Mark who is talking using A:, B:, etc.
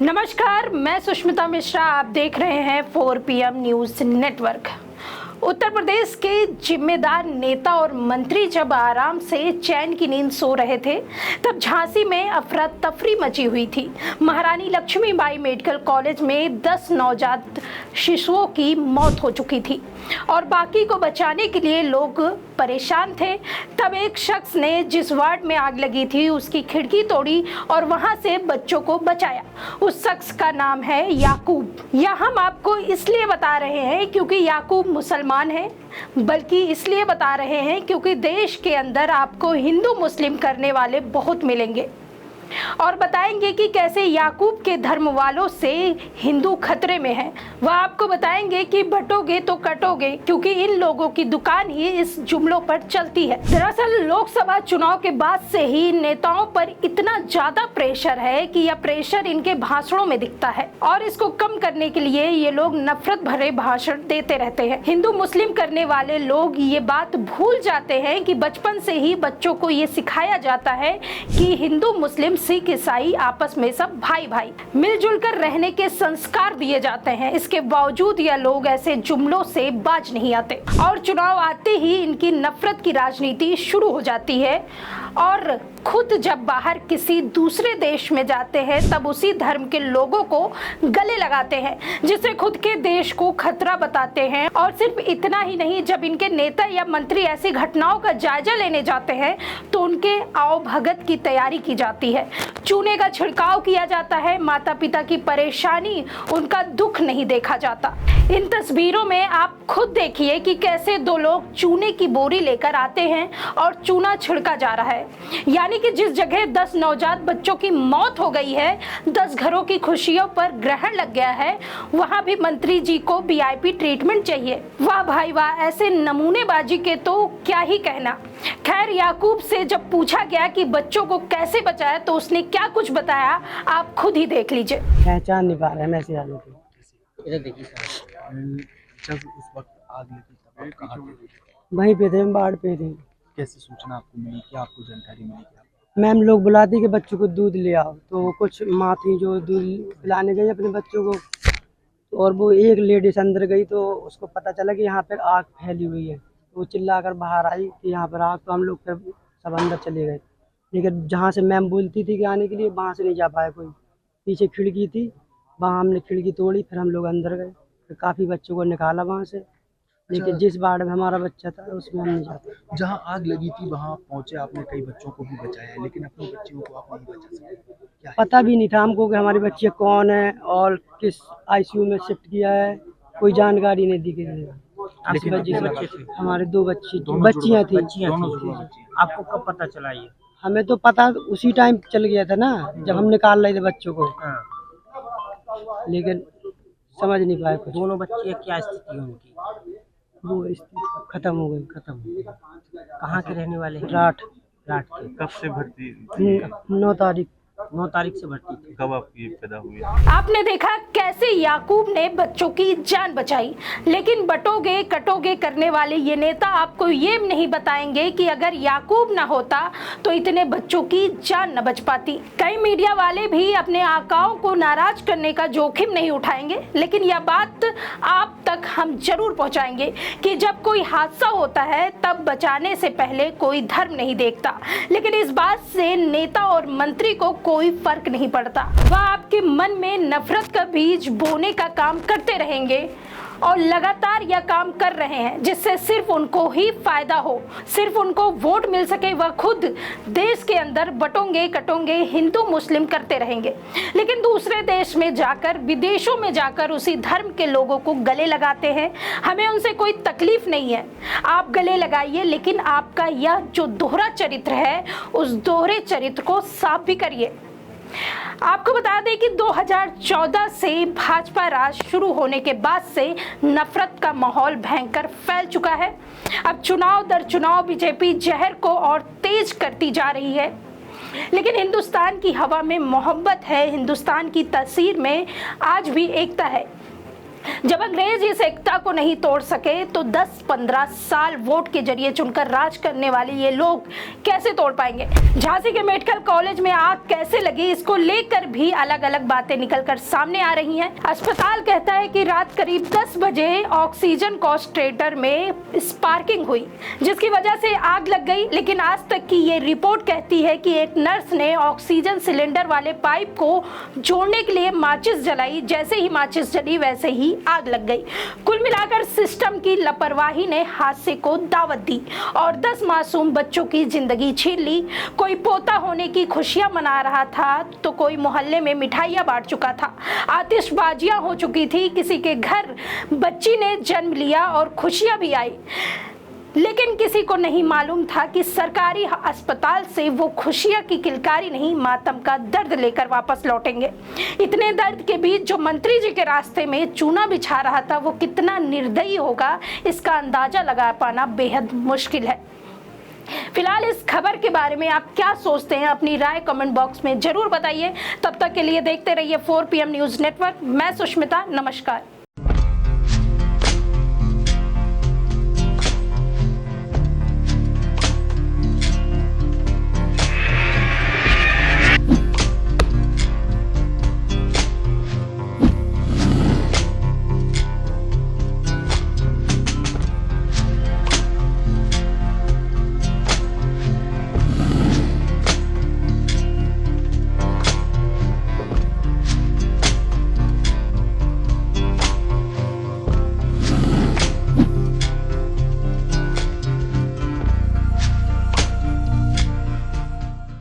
A: नमस्कार, मैं सुष्मिता मिश्रा। आप देख रहे हैं 4 PM news network. Uttar Pradesh के जिम्मेदार नेता और मंत्री जब आराम से चैन की नींद सो रहे थे, तब झांसी में अफरा तफरी मची हुई थी। महारानी लक्ष्मीबाई मेडिकल कॉलेज में 10 नवजात शिशुओं की मौत हो चुकी थी और बाकी को बचाने के लिए लोग परेशान थे। तब एक शख्स ने जिस वार्ड में आग लगी थी उसकी खिड़की तोड़ी और वहां से बच्चों को बचाया। उस शख्स का नाम है याकूब। यह हम आपको इसलिए बता रहे हैं क्योंकि याकूब मुसलमान है, बल्कि इसलिए बता रहे हैं क्योंकि देश के अंदर आपको हिंदू मुस्लिम करने वाले बहुत मिलेंगे और बताएंगे कि कैसे याकूब के धर्म वालों से हिंदू खतरे में हैं। वह आपको बताएंगे कि बटोगे तो कटोगे, क्योंकि इन लोगों की दुकान ही इस जुमलों पर चलती है। दरअसल लोकसभा चुनाव के बाद से ही नेताओं पर इतना ज्यादा प्रेशर है कि यह प्रेशर इनके भाषणों में दिखता है और इसको कम करने के लिए ये लोग नफरत भरे भाषण देते रहते हैं। हिंदू मुस्लिम करने वाले लोग ये बात भूल जाते हैं कि बचपन से ही बच्चों को ये सिखाया जाता है कि हिंदू मुस्लिम सिख ईसाई आपस में सब भाई भाई मिलजुल कर रहने के संस्कार दिए जाते हैं। इसके बावजूद यह लोग ऐसे जुमलों से बाज नहीं आते और चुनाव आते ही इनकी नफरत की राजनीति शुरू हो जाती है। और खुद जब बाहर किसी दूसरे देश में जाते हैं तब उसी धर्म के लोगों को गले लगाते हैं, जिससे खुद के देश को खतरा बताते हैं। और सिर्फ इतना ही नहीं, जब इनके नेता या मंत्री ऐसी घटनाओं का जायजा लेने जाते हैं तो उनके आओ भगत की तैयारी की जाती है, चूने का छिड़काव किया जाता है। माता पिता की परेशानी, उनका दुख नहीं देखा जाता। इन तस्वीरों में आप खुद देखिए कि कैसे दो लोग चूने की बोरी लेकर आते हैं और चूना छिड़का जा रहा है। यानी कि जिस जगह 10 नवजात बच्चों की मौत हो गई है, 10 घरों की खुशियों पर ग्रहण लग गया है, वहां भी मंत्री जी को VIP ट्रीटमेंट चाहिए। वाह भाई वाह, ऐसे नमूनेबाजी के तो क्या ही कहना। खैर, याकूब से जब पूछा गया कि बच्चों को कैसे बचाया तो उसने क्या कुछ बताया, आप खुद ही देख लीजिए।
B: पहचान नहीं पा रहे हैं ऐसे आदमी को।
C: इधर देखिए सर, जब उस वक्त आग लगी तब आप कहाँ थे?
B: वहीं पे थे, हम बाढ़ पे थे।
C: कैसे सूचना आपको मिली, क्या आपको जानकारी मिली? क्या
B: मैम लोग बुलाती कि बच्चों को दूध ले आओ, तो कुछ माँ थी जो दूध पिलाने गई अपने बच्चों को, और वो एक लेडीज अंदर गई तो उसको पता चला कि यहाँ पर आग फैली हुई है। वो चिल्ला कर बाहर आई कि यहाँ पर आग, तो हम लोग फिर सब अंदर चले गए। लेकिन जहाँ से मैम बोलती थी कि आने के लिए, वहाँ से नहीं जा पाया कोई। पीछे खिड़की थी, वहाँ हमने खिड़की तोड़ी, फिर हम लोग अंदर गए, फिर काफ़ी बच्चों को निकाला वहाँ से। लेकिन जिस वार्ड में हमारा बच्चा था उसमें हम नहीं जाते।
C: जहाँ आग लगी थी वहाँ पहुँचे, आपने कई बच्चों को भी बचाया है, लेकिन अपने बच्चियों को आप नहीं बचा सके, क्या है?
B: पता भी नहीं था हमको कि हमारे बच्चे कौन है और किस ICU में शिफ्ट किया है, कोई जानकारी नहीं दी गई।
C: लेकिन अपने बच्चे थे?
B: हमारे 2 बच्ची
C: दोनों
B: बच्चियाँ थी।
C: दोनों जुड़वा बच्ची।
D: आपको कब पता चला ये?
B: हमें तो पता उसी टाइम चल गया था ना, जब हम निकाल रहे थे बच्चों को,
D: हाँ।
B: लेकिन समझ नहीं पाए कुछ।
D: दोनों बच्चे क्या स्थिति है उनकी?
B: वो खत्म हो गई।
D: खत्म हो गई। कहाँ के रहने वाले हैं?
B: राठ
D: राठ के।
E: कब से भर्ती थी?
B: 9 तारीख।
D: 9 तारीख से भर्ती थी।
E: कब आपकी पैदा हुई?
A: आपने देखा कैसे याकूब ने बच्चों की जान बचाई, लेकिन बटोगे कटोगे करने वाले ये नेता आपको ये नहीं बताएंगे कि अगर याकूब ना होता तो इतने बच्चों की जान न बच पाती। कई मीडिया वाले भी अपने आकाओं को नाराज करने का जोखिम नहीं उठाएंगे, लेकिन यह बात आप तक हम जरूर पहुंचाएंगे कि जब कोई हादसा होता है तब बचाने से पहले कोई धर्म नहीं देखता, लेकिन इस बात से नेता और मंत्री को कोई फर्क नहीं पड़ता। वह आपके मन में नफरत का बीज बोने का काम करते रहेंगे और लगातार यह काम कर रहे हैं, जिससे सिर्फ उनको ही फायदा हो, सिर्फ उनको वोट मिल सके। वह खुद देश के अंदर बटोंगे कटोंगे हिंदू मुस्लिम करते रहेंगे, लेकिन दूसरे देश में जाकर, विदेशों में जाकर उसी धर्म के लोगों को गले लगाते हैं। हमें उनसे कोई तकलीफ नहीं है, आप गले लगाइए, लेकिन आपका यह जो दोहरा चरित्र है उस दोहरे चरित्र को साफ भी करिए। आपको बता दें कि 2014 से भाजपा राज शुरू होने के बाद से नफरत का माहौल भयंकर फैल चुका है। अब चुनाव दर चुनाव बीजेपी जहर को और तेज करती जा रही है, लेकिन हिंदुस्तान की हवा में मोहब्बत है, हिंदुस्तान की तस्वीर में आज भी एकता है। जब अंग्रेज इस एकता को नहीं तोड़ सके तो 10-15 साल वोट के जरिए चुनकर राज करने वाले ये लोग कैसे तोड़ पाएंगे। झांसी के मेडिकल कॉलेज में आग कैसे लगी, इसको लेकर भी अलग अलग बातें निकलकर सामने आ रही हैं। अस्पताल कहता है कि रात करीब 10 बजे ऑक्सीजन कॉन्संट्रेटर में स्पार्किंग हुई, जिसकी वजह से आग लग गई। लेकिन आज तक की ये रिपोर्ट कहती है कि एक नर्स ने ऑक्सीजन सिलेंडर वाले पाइप को जोड़ने के लिए माचिस जलाई, जैसे ही माचिस जली वैसे ही आग लग गई। कुल मिलाकर सिस्टम की लापरवाही ने हादसे को दावत दी और 10 मासूम बच्चों की जिंदगी छीन ली। कोई पोता होने की खुशियां मना रहा था तो कोई मोहल्ले में मिठाइयां बांट चुका था, आतिशबाजियां हो चुकी थी, किसी के घर बच्ची ने जन्म लिया और खुशियां भी आई। लेकिन किसी को नहीं मालूम था कि सरकारी अस्पताल से वो खुशियां की किलकारी नहीं, मातम का दर्द लेकर वापस लौटेंगे। इतने दर्द के बीच जो मंत्री जी के रास्ते में चूना बिछा रहा था वो कितना निर्दयी होगा, इसका अंदाजा लगा पाना बेहद मुश्किल है। फिलहाल इस खबर के बारे में आप क्या सोचते हैं, अपनी राय कमेंट बॉक्स में जरूर बताइए। तब तक के लिए देखते रहिए 4 PM न्यूज़ नेटवर्क। मैं सुष्मिता, नमस्कार।